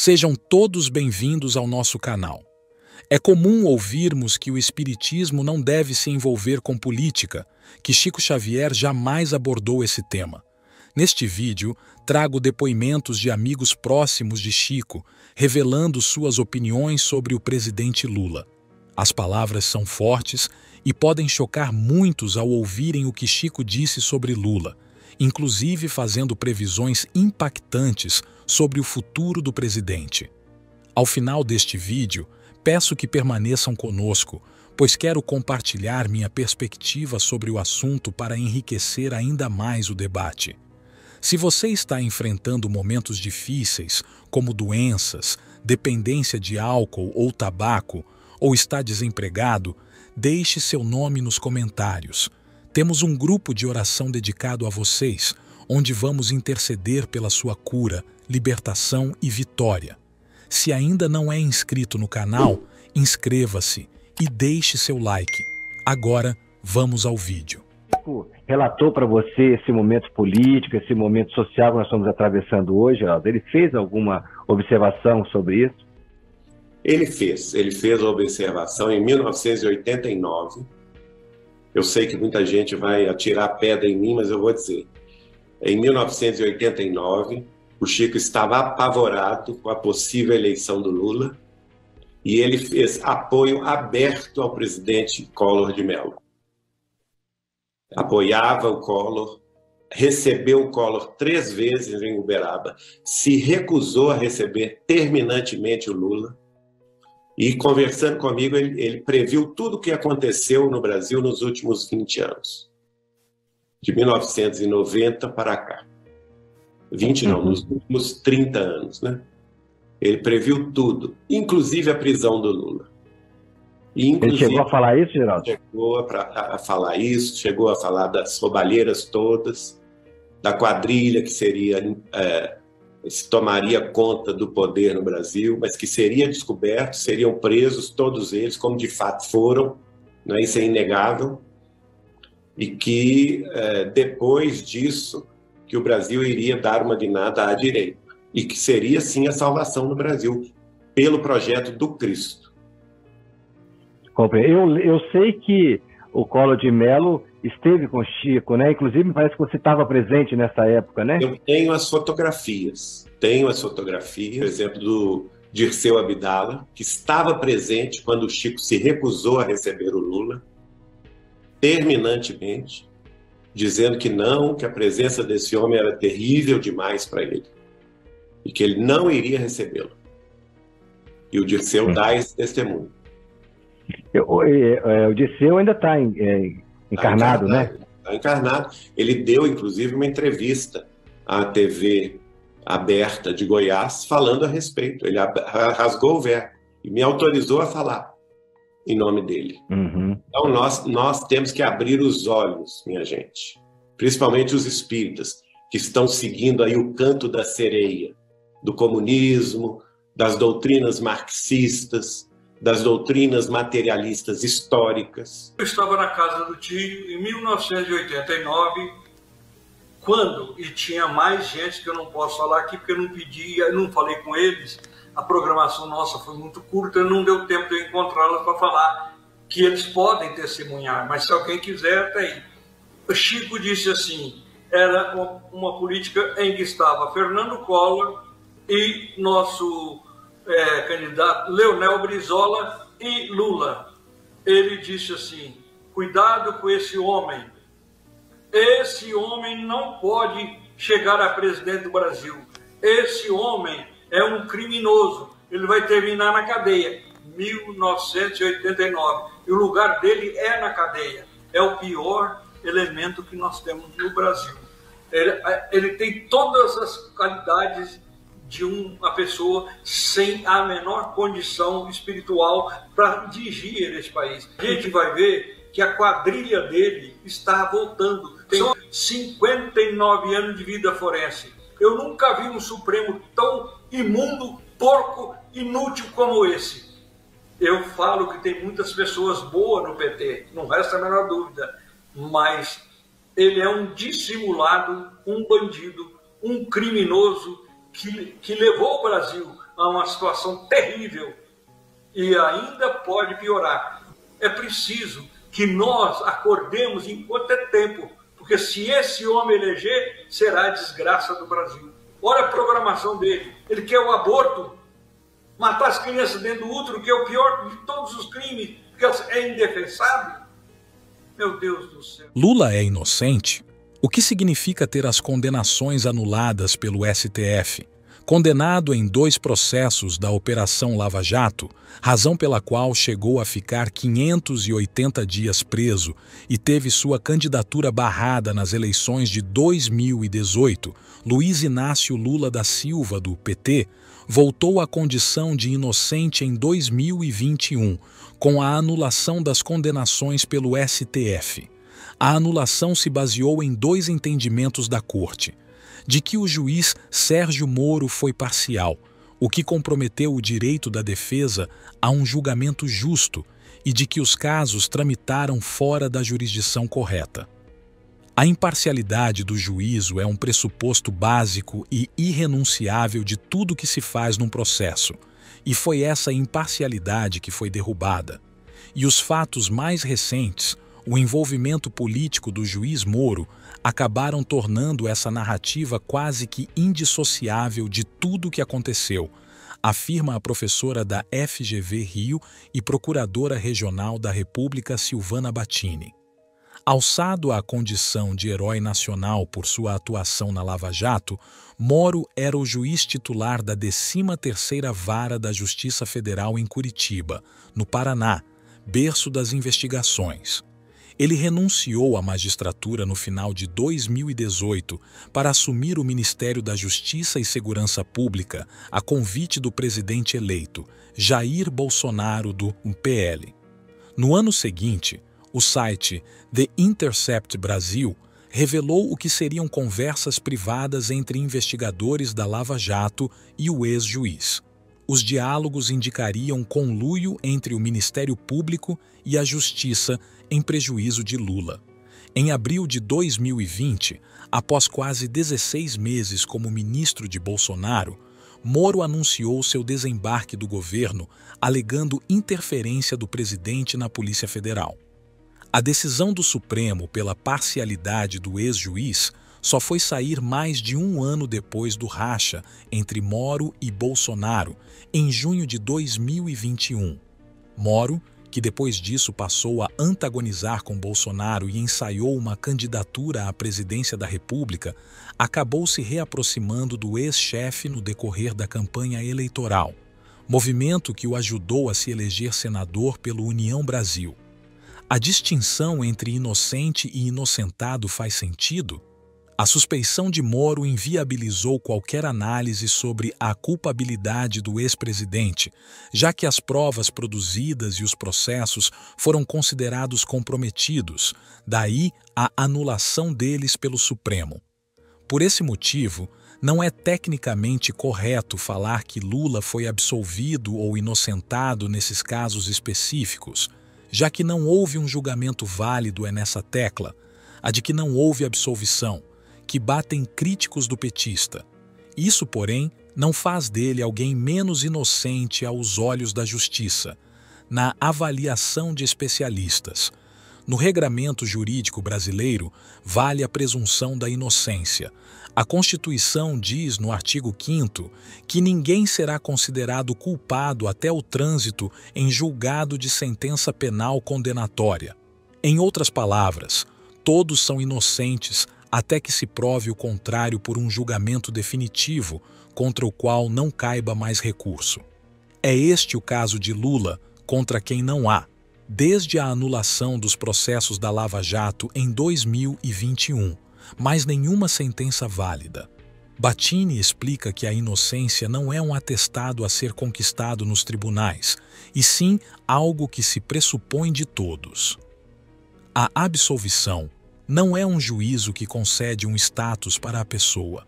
Sejam todos bem-vindos ao nosso canal. É comum ouvirmos que o espiritismo não deve se envolver com política, que Chico Xavier jamais abordou esse tema. Neste vídeo, trago depoimentos de amigos próximos de Chico, revelando suas opiniões sobre o presidente Lula. As palavras são fortes e podem chocar muitos ao ouvirem o que Chico disse sobre Lula, inclusive fazendo previsões impactantes sobre o futuro do presidente. Ao final deste vídeo, peço que permaneçam conosco, pois quero compartilhar minha perspectiva sobre o assunto para enriquecer ainda mais o debate. Se você está enfrentando momentos difíceis, como doenças, dependência de álcool ou tabaco, ou está desempregado, deixe seu nome nos comentários. Temos um grupo de oração dedicado a vocês, onde vamos interceder pela sua cura, libertação e vitória. Se ainda não é inscrito no canal, inscreva-se e deixe seu like. Agora, vamos ao vídeo. Relatou para você esse momento político, esse momento social que nós estamos atravessando hoje, Geraldo? Ele fez alguma observação sobre isso? Ele fez a observação em 1989. Eu sei que muita gente vai atirar pedra em mim, mas eu vou dizer. Em 1989, o Chico estava apavorado com a possível eleição do Lula e ele fez apoio aberto ao presidente Collor de Mello. Apoiava o Collor, recebeu o Collor 3 vezes em Uberaba, se recusou a receber terminantemente o Lula e, conversando comigo, ele previu tudo o que aconteceu no Brasil nos últimos 20 anos, de 1990 para cá. 20 não, nos últimos 30 anos, né? Ele previu tudo, inclusive a prisão do Lula. Ele chegou a falar isso, Geraldo? Chegou a falar isso, chegou a falar das roubalheiras todas, da quadrilha que se tomaria conta do poder no Brasil, mas que seria descoberto, seriam presos todos eles, como de fato foram, né? Isso é inegável, e que depois disso, que o Brasil iria dar uma guinada à direita, e que seria sim a salvação do Brasil, pelo projeto do Cristo. Eu sei que o Collor de Mello esteve com Chico, né? Inclusive, me parece que você estava presente nessa época, né? Eu tenho as fotografias, por exemplo, do Dirceu Abdala, que estava presente quando o Chico se recusou a receber o Lula, terminantemente, dizendo que não, que a presença desse homem era terrível demais para ele, e que ele não iria recebê-lo. E o Dirceu dá esse testemunho. O Dirceu ainda está encarnado, né? Está encarnado. Ele deu, inclusive, uma entrevista à TV aberta de Goiás, falando a respeito. Ele rasgou o verbo e me autorizou a falar em nome dele. Então, nós temos que abrir os olhos, minha gente. Principalmente os espíritas, que estão seguindo aí o canto da sereia, do comunismo, das doutrinas marxistas, das doutrinas materialistas históricas. Eu estava na casa do tio em 1989, e tinha mais gente que eu não posso falar aqui, porque eu não pedi, eu não falei com eles, a programação nossa foi muito curta, não deu tempo de eu encontrá-las para falar que eles podem testemunhar, mas se alguém quiser, até aí. O Chico disse assim, era uma política em que estava Fernando Collor e nosso candidato Leonel Brizola e Lula. Ele disse assim, cuidado com esse homem não pode chegar a presidente do Brasil, esse homem é um criminoso, ele vai terminar na cadeia. 1989, e o lugar dele é na cadeia, é o pior elemento que nós temos no Brasil. Ele tem todas as qualidades de uma pessoa sem a menor condição espiritual para dirigir esse país. A gente vai ver que a quadrilha dele está voltando. Tem 59 anos de vida forense. Eu nunca vi um Supremo tão imundo, porco, inútil como esse. Eu falo que tem muitas pessoas boas no PT, não resta a menor dúvida, mas ele é um dissimulado, um bandido, um criminoso que levou o Brasil a uma situação terrível e ainda pode piorar. É preciso que nós acordemos enquanto é tempo, porque se esse homem eleger, será a desgraça do Brasil. Olha a programação dele. Ele quer o aborto, matar as crianças dentro do útero, que é o pior de todos os crimes, porque é indefensável. Meu Deus do céu. Lula é inocente? O que significa ter as condenações anuladas pelo STF? Condenado em 2 processos da Operação Lava Jato, razão pela qual chegou a ficar 580 dias preso e teve sua candidatura barrada nas eleições de 2018, Luiz Inácio Lula da Silva, do PT, voltou à condição de inocente em 2021, com a anulação das condenações pelo STF. A anulação se baseou em 2 entendimentos da Corte: de que o juiz Sérgio Moro foi parcial, o que comprometeu o direito da defesa a um julgamento justo, e de que os casos tramitaram fora da jurisdição correta. A imparcialidade do juízo é um pressuposto básico e irrenunciável de tudo que se faz num processo, e foi essa imparcialidade que foi derrubada. E os fatos mais recentes, o envolvimento político do juiz Moro, acabaram tornando essa narrativa quase que indissociável de tudo o que aconteceu, afirma a professora da FGV Rio e procuradora regional da República Silvana Battini. Alçado à condição de herói nacional por sua atuação na Lava Jato, Moro era o juiz titular da 13ª Vara da Justiça Federal em Curitiba, no Paraná, berço das investigações. Ele renunciou à magistratura no final de 2018 para assumir o Ministério da Justiça e Segurança Pública a convite do presidente eleito, Jair Bolsonaro, do PL. No ano seguinte, o site The Intercept Brasil revelou o que seriam conversas privadas entre investigadores da Lava Jato e o ex-juiz. Os diálogos indicariam conluio entre o Ministério Público e a Justiça em prejuízo de Lula. Em abril de 2020, após quase 16 meses como ministro de Bolsonaro, Moro anunciou seu desembarque do governo, alegando interferência do presidente na Polícia Federal. A decisão do Supremo pela parcialidade do ex-juiz só foi sair mais de 1 ano depois do racha entre Moro e Bolsonaro, em junho de 2021. Moro, que depois disso passou a antagonizar com Bolsonaro e ensaiou uma candidatura à presidência da República, acabou se reaproximando do ex-chefe no decorrer da campanha eleitoral, movimento que o ajudou a se eleger senador pelo União Brasil. A distinção entre inocente e inocentado faz sentido? A suspeição de Moro inviabilizou qualquer análise sobre a culpabilidade do ex-presidente, já que as provas produzidas e os processos foram considerados comprometidos, daí a anulação deles pelo Supremo. Por esse motivo, não é tecnicamente correto falar que Lula foi absolvido ou inocentado nesses casos específicos, já que não houve um julgamento válido nessa tecla, a de que não houve absolvição, que batem críticos do petista. Isso, porém, não faz dele alguém menos inocente aos olhos da justiça, na avaliação de especialistas. No regramento jurídico brasileiro, vale a presunção da inocência. A Constituição diz, no artigo 5º, que ninguém será considerado culpado até o trânsito em julgado de sentença penal condenatória. Em outras palavras, todos são inocentes até que se prove o contrário por um julgamento definitivo, contra o qual não caiba mais recurso. É este o caso de Lula, contra quem não há, desde a anulação dos processos da Lava Jato em 2021, mais nenhuma sentença válida. Battini explica que a inocência não é um atestado a ser conquistado nos tribunais, e sim algo que se pressupõe de todos. A absolvição não é um juízo que concede um status para a pessoa.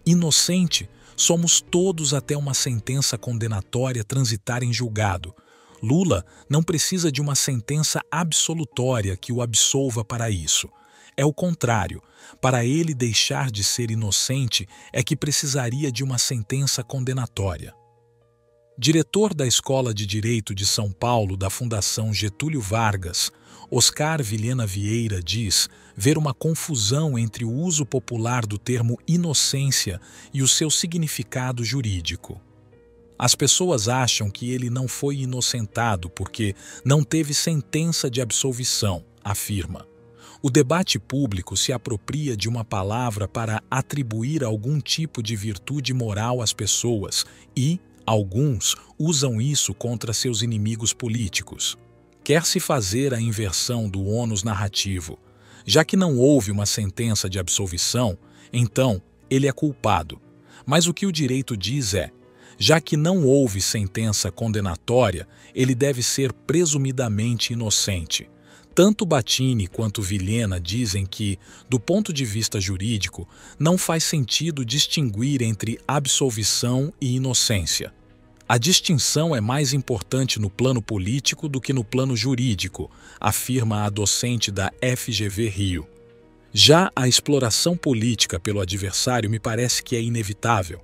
Inocente, somos todos até uma sentença condenatória transitar em julgado. Lula não precisa de uma sentença absolutória que o absolva para isso. É o contrário. Para ele deixar de ser inocente é que precisaria de uma sentença condenatória. Diretor da Escola de Direito de São Paulo da Fundação Getúlio Vargas, Oscar Vilhena Vieira diz ver uma confusão entre o uso popular do termo inocência e o seu significado jurídico. As pessoas acham que ele não foi inocentado porque não teve sentença de absolvição, afirma. O debate público se apropria de uma palavra para atribuir algum tipo de virtude moral às pessoas e alguns usam isso contra seus inimigos políticos. Quer-se fazer a inversão do ônus narrativo. Já que não houve uma sentença de absolvição, então ele é culpado. Mas o que o direito diz é: já que não houve sentença condenatória, ele deve ser presumidamente inocente. Tanto Battini quanto Vilhena dizem que, do ponto de vista jurídico, não faz sentido distinguir entre absolvição e inocência. A distinção é mais importante no plano político do que no plano jurídico, afirma a docente da FGV Rio. Já a exploração política pelo adversário me parece que é inevitável.